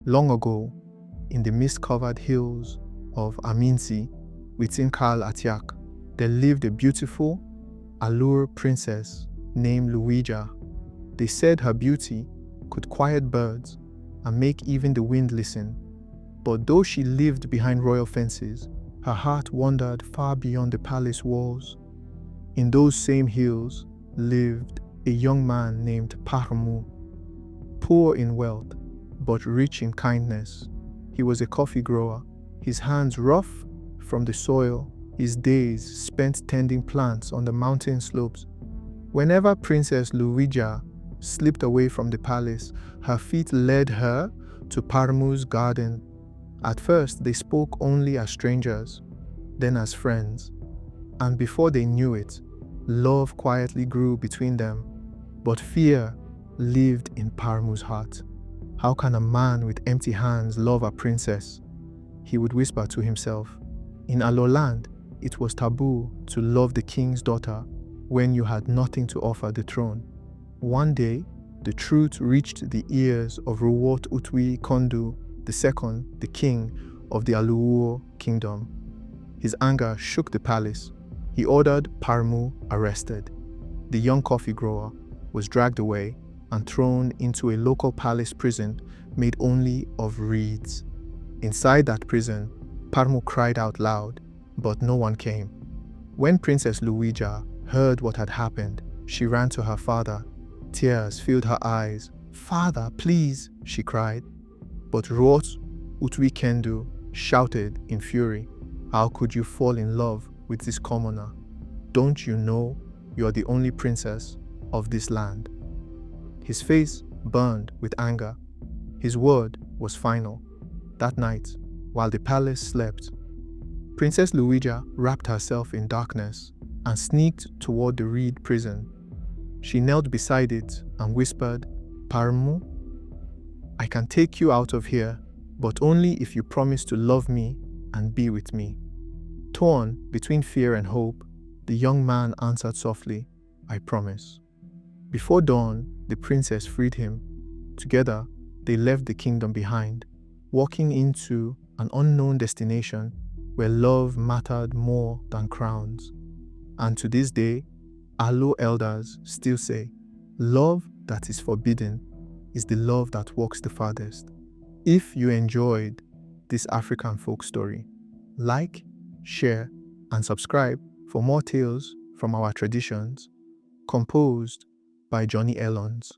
Long ago, in the mist-covered hills of Aminsi, within Karl Atiak, there lived a beautiful Alur princess named Luija. They said her beauty could quiet birds and make even the wind listen. But though she lived behind royal fences, her heart wandered far beyond the palace walls. In those same hills lived a young man named Parmu, poor in wealth, but rich in kindness. He was a coffee grower, his hands rough from the soil, his days spent tending plants on the mountain slopes. Whenever Princess Luija slipped away from the palace, her feet led her to Parmu's garden. At first, they spoke only as strangers, then as friends. And before they knew it, love quietly grew between them. But fear lived in Parmu's heart. How can a man with empty hands love a princess? He would whisper to himself. In Alur land, it was taboo to love the king's daughter when you had nothing to offer the throne. One day, the truth reached the ears of Ruwot Utwi Kondu II, the king of the Alur kingdom. His anger shook the palace. He ordered Parmu arrested. The young coffee grower was dragged away and thrown into a local palace prison made only of reeds. Inside that prison, Parmu cried out loud, but no one came. When Princess Luija heard what had happened, she ran to her father. Tears filled her eyes. "Father, please," she cried. But Ruot Utwi Kendu shouted in fury, "How could you fall in love with this commoner? Don't you know you are the only princess of this land?" His face burned with anger. His word was final. That night, while the palace slept, Princess Luija wrapped herself in darkness and sneaked toward the reed prison. She knelt beside it and whispered, "Parmu, I can take you out of here, but only if you promise to love me and be with me." Torn between fear and hope, the young man answered softly, "I promise." Before dawn, the princess freed him. Together, they left the kingdom behind, walking into an unknown destination where love mattered more than crowns. And to this day, Alur elders still say, love that is forbidden is the love that walks the farthest. If you enjoyed this African folk story, like, share, and subscribe for more tales from our traditions, composed by Johnny Ellons.